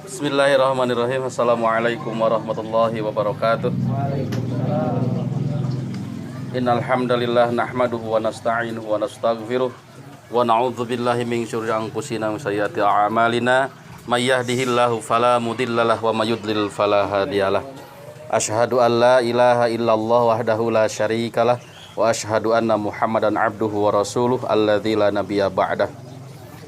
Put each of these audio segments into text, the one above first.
Bismillahirrahmanirrahim. Assalamualaikum warahmatullahi wabarakatuh. Innal hamdalillah nahmaduhu wa nasta'inuhu wa nastaghfiruh wa na'udzu billahi min syururi anfusina wa sayyiati a'malina. May yahdihillahu fala mudhillalah wa may yudlil fala hadiyalah. Asyhadu an la ilaha illallah wahdahu la syarikalah wa asyhadu anna Muhammadan abduhu wa rasuluh alladzi la nabiyya ba'dah.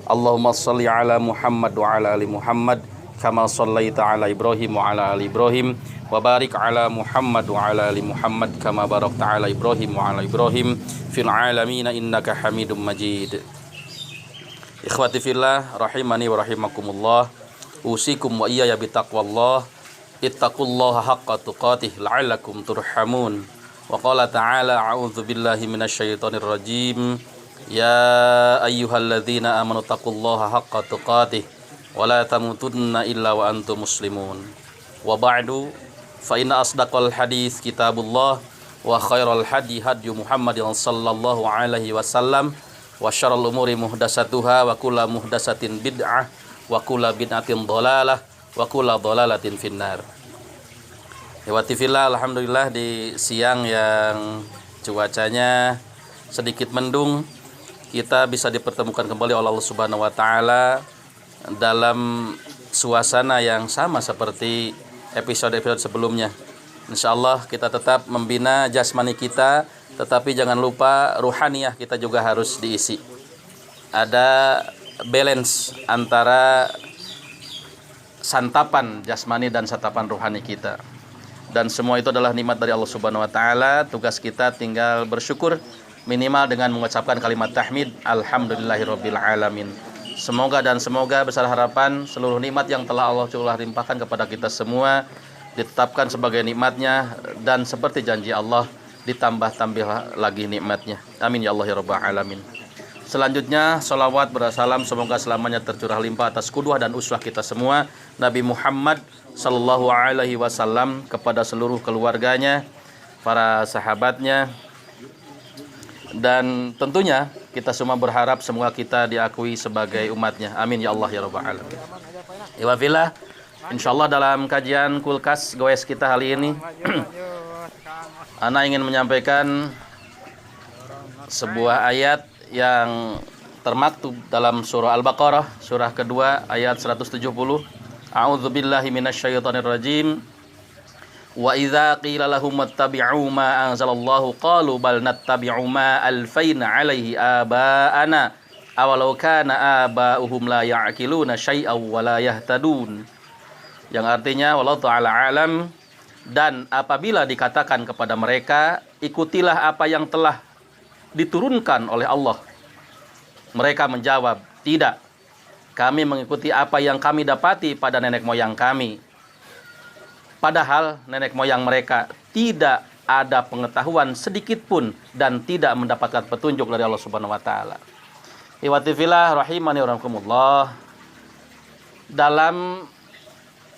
Allahumma shalli ala Muhammad wa ala ali Muhammad kama shallaita ala Ibrahim wa ala ali Ibrahim wa barik ala Muhammad wa ala ali Muhammad kama barakta ala Ibrahim wa ala Ibrahim fil alamin innaka Hamidum Majid. Ikhwati fillah rahimani wa rahimakumullah, usikum wa iyaya bitaqwallah, ittaqullaha haqqa tuqatih la'allakum turhamun. Wa qala ta'ala a'udzu billahi minasyaitonir rajim. Ya ayyuhalladzina amanu taqullaha haqqa tuqatih wa la tamutunna illa wa antum muslimun. Wa ba'du fa inna asdaqal hadits kitabullah wa khairal hadi hadyu Muhammadin sallallahu alaihi wasallam wa syarrul umuri muhdatsatuha wa kullu muhdatsatin bid'ah wa kullu bid'atin dhalalah wa kullu dhalalatin finnar. Hewati fillah, alhamdulillah di siang yang cuacanya sedikit mendung, kita bisa dipertemukan kembali oleh Allah Subhanahu wa taala dalam suasana yang sama seperti episode-episode sebelumnya. Insyaallah kita tetap membina jasmani kita, tetapi jangan lupa ruhaniyah kita juga harus diisi. Ada balance antara santapan jasmani dan santapan ruhani kita. Dan semua itu adalah nikmat dari Allah Subhanahu wa taala. Tugas kita tinggal bersyukur, minimal dengan mengucapkan kalimat tahmid alhamdulillahirabbil alamin. Semoga besar harapan seluruh nikmat yang telah Allah limpahkan kepada kita semua ditetapkan sebagai nikmatnya, dan seperti janji Allah ditambah-tambah lagi nikmatnya. Amin ya Allah ya rabbal alamin. Selanjutnya salawat bersalam semoga selamanya tercurah limpah atas qudwah dan uswah kita semua Nabi Muhammad sallallahu alaihi wasallam, kepada seluruh keluarganya, para sahabatnya, dan tentunya kita semua berharap semoga kita diakui sebagai umatnya. Amin ya Allah ya rabbal alamin. Iwafillah, insyaallah dalam kajian kulkas goes kita kali ini ana ingin menyampaikan sebuah ayat yang termaktub dalam surah Al-Baqarah, surah kedua ayat 170. A'udzubillahi minasyaitonir rajim. Wa idza qila lahum ittabi'u ma anzalallahu qalu bal nattabi'u ma alfaina 'alaihi aba'ana awalau kana aba'uhum la ya'qiluna syai'aw wa la yahtadun. Yang artinya wallahu ta'ala alam, dan apabila dikatakan kepada mereka ikutilah apa yang telah diturunkan oleh Allah, mereka menjawab, tidak, kami mengikuti apa yang kami dapati pada nenek moyang kami. Padahal nenek moyang mereka tidak ada pengetahuan sedikit pun dan tidak mendapatkan petunjuk dari Allah Subhanahu wa taala. Iwati fillah rahimani wa rahimakumullah. Dalam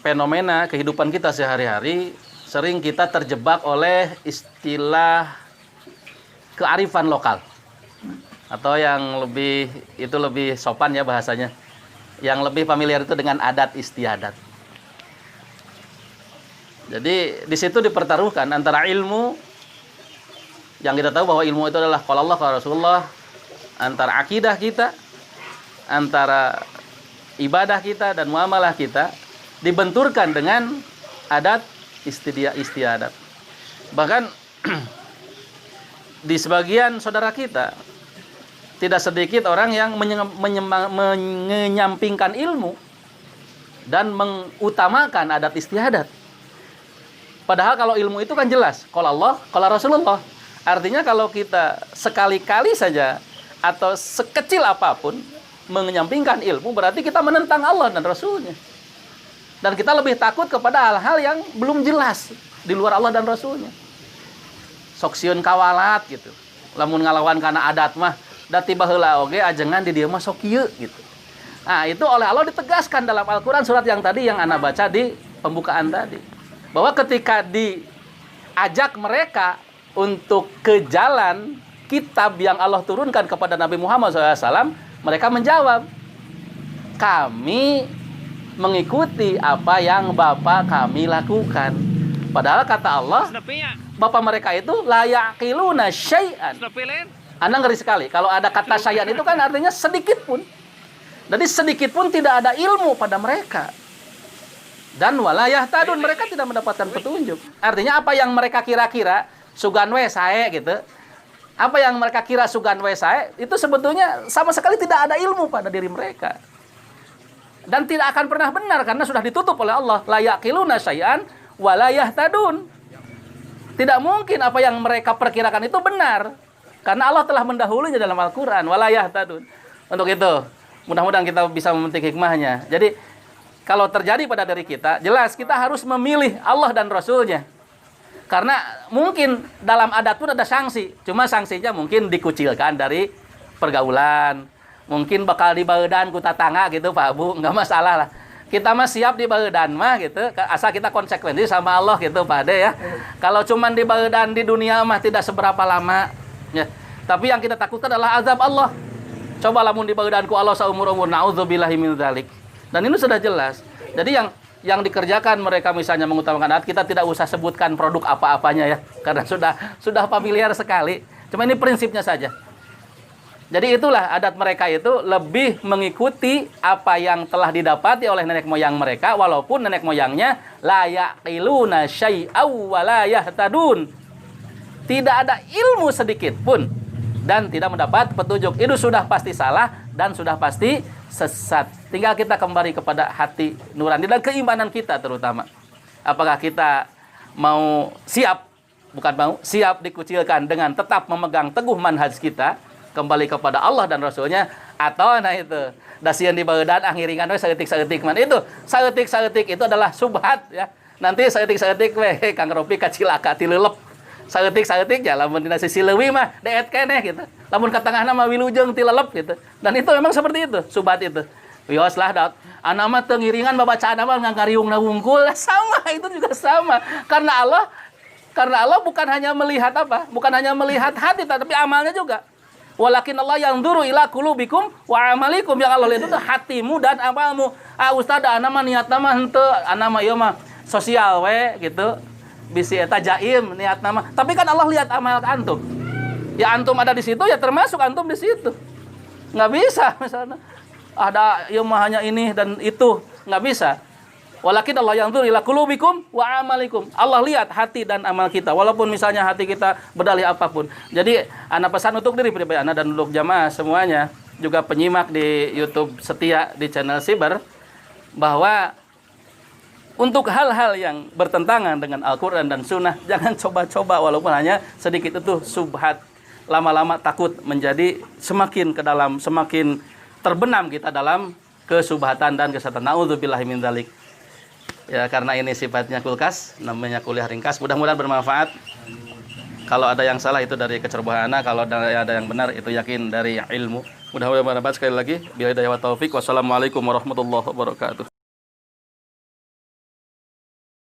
fenomena kehidupan kita sehari-hari, sering kita terjebak oleh istilah kearifan lokal, atau yang lebih sopan ya bahasanya, yang lebih familiar itu dengan adat istiadat. Jadi di situ dipertaruhkan antara ilmu yang kita tahu bahwa ilmu itu adalah qala Allah qala Rasulullah, antara akidah kita, antara ibadah kita dan muamalah kita, dibenturkan dengan adat istiadat. Bahkan di sebagian saudara kita tidak sedikit orang yang menyampingkan ilmu dan mengutamakan adat istiadat. Padahal kalau ilmu itu kan jelas, qala Allah, qala Rasulullah. Artinya kalau kita sekali-kali saja atau sekecil apapun menyampingkan ilmu, berarti kita menentang Allah dan Rasulnya. Dan kita lebih takut kepada hal-hal yang belum jelas di luar Allah dan Rasulnya. Sok sieun kawalat gitu. Lamun ngalawan kana adat mah da tiba heula oge ajengan di dieu mah sok kieu gitu. Nah, itu oleh Allah ditegaskan dalam Al-Qur'an surat yang tadi yang ana baca di pembukaan tadi. Bahwa ketika diajak mereka untuk ke jalan kitab yang Allah turunkan kepada Nabi Muhammad SAW, mereka menjawab, kami mengikuti apa yang bapak kami lakukan. Padahal kata Allah, bapak mereka itu la yaqiluna syai'an. Anda ngeri sekali. Kalau ada kata syai'an itu kan artinya sedikit pun. Jadi sedikit pun tidak ada ilmu pada mereka. Dan wala yahtadun, mereka tidak mendapatkan petunjuk. Artinya apa yang mereka kira-kira sugan we sae gitu. Apa yang mereka kira sugan we sae itu sebetulnya sama sekali tidak ada ilmu pada diri mereka. Dan tidak akan pernah benar karena sudah ditutup oleh Allah. La yaqiluna syai'an wa la yahtadun. Tidak mungkin apa yang mereka perkirakan itu benar. Karena Allah telah mendahulunya dalam Al-Qur'an, wa la yahtadun. Untuk itu, mudah-mudahan kita bisa memetik hikmahnya. Jadi, kalau terjadi pada diri kita, jelas kita harus memilih Allah dan Rasulnya. Karena mungkin dalam adat pun ada sanksi. Cuma sanksinya mungkin dikucilkan dari pergaulan. Mungkin bakal dibaeudan ku tatangga gitu Pak Bu. Enggak masalah lah. Kita mah siap dibaeudan mah gitu. Asal kita konsekuensi sama Allah gitu Pak Ade ya. Kalau cuman dibaeudan di dunia mah tidak seberapa lama. Ya. Tapi yang kita takutkan adalah azab Allah. Coba lamun dibaeudan ku Allah saumur-umur. Na'udzubillahi min dzalik. Dan ini sudah jelas. Jadi yang dikerjakan mereka misalnya mengutamakan adat, kita tidak usah sebutkan produk apa-apanya ya, karena sudah familiar sekali. Cuma ini prinsipnya saja. Jadi itulah adat mereka itu lebih mengikuti apa yang telah didapati oleh nenek moyang mereka, walaupun nenek moyangnya la yaqiluna syai'aw wa la yahtadun. Tidak ada ilmu sedikit pun dan tidak mendapat petunjuk. Itu sudah pasti salah dan sudah pasti sesat. Tinggal kita kembali kepada hati nurani dan keimanan kita terutama. Apakah kita mau siap, bukan mau, siap dikucilkan dengan tetap memegang teguh manhaj kita, kembali kepada Allah dan Rasulnya, atau nah itu, dasian di baeudan anghiringan we saeutik-saeutik man. Itu, saeutik-saeutik itu adalah subhat ya. Nanti saeutik-saeutik we Kang Ropi kacilaka ti leulep. Saeutik-saeutik ya lamun dina sisi leuwih mah deet keneh gitu. Lamun ka tengahna mah wilujeng ti lelep gitu. Dan itu memang seperti itu, subhat itu. Wios lah daud. Ana mah teu ngiringan babacaan mah ngangariungna wungkul. Sama, itu juga sama. Karena Allah bukan hanya melihat apa? Bukan hanya melihat hati tapi amalnya juga. Walakin Allah yang duru ila qulubikum wa amalikum. Yang Allah lihat itu hatimu dan amalmu. Ah ustaz ana mah niatna mah henteu, ana mah ieu mah sosial we gitu. Bisi eta jaim niat nama. Tapi kan Allah lihat amal antum. Ya antum ada di situ ya termasuk antum di situ. Nggak bisa misalnya ada yang hanya ini dan itu, nggak bisa. Walakin Allah yang ila qulubikum wa amalikum. Allah lihat hati dan amal kita walaupun misalnya hati kita berdalih apapun. Jadi ana pesan untuk diri pribadi ana dan untuk jamaah semuanya, juga penyimak di YouTube setia di channel Siber, bahwa untuk hal-hal yang bertentangan dengan Al-Quran dan Sunnah, jangan coba-coba walaupun hanya sedikit itu subhat. Lama-lama takut menjadi semakin ke dalam, semakin terbenam kita dalam kesubhatan dan kesesatan. Na'udzubillahi min dzalik. Ya, karena ini sifatnya kulkas, namanya kuliah ringkas. Mudah-mudahan bermanfaat. Kalau ada yang salah itu dari kecerobohan anak, kalau ada yang benar itu yakin dari ilmu. Mudah-mudahan bermanfaat sekali lagi. Billahi wa taufiq. Wassalamualaikum warahmatullahi wabarakatuh.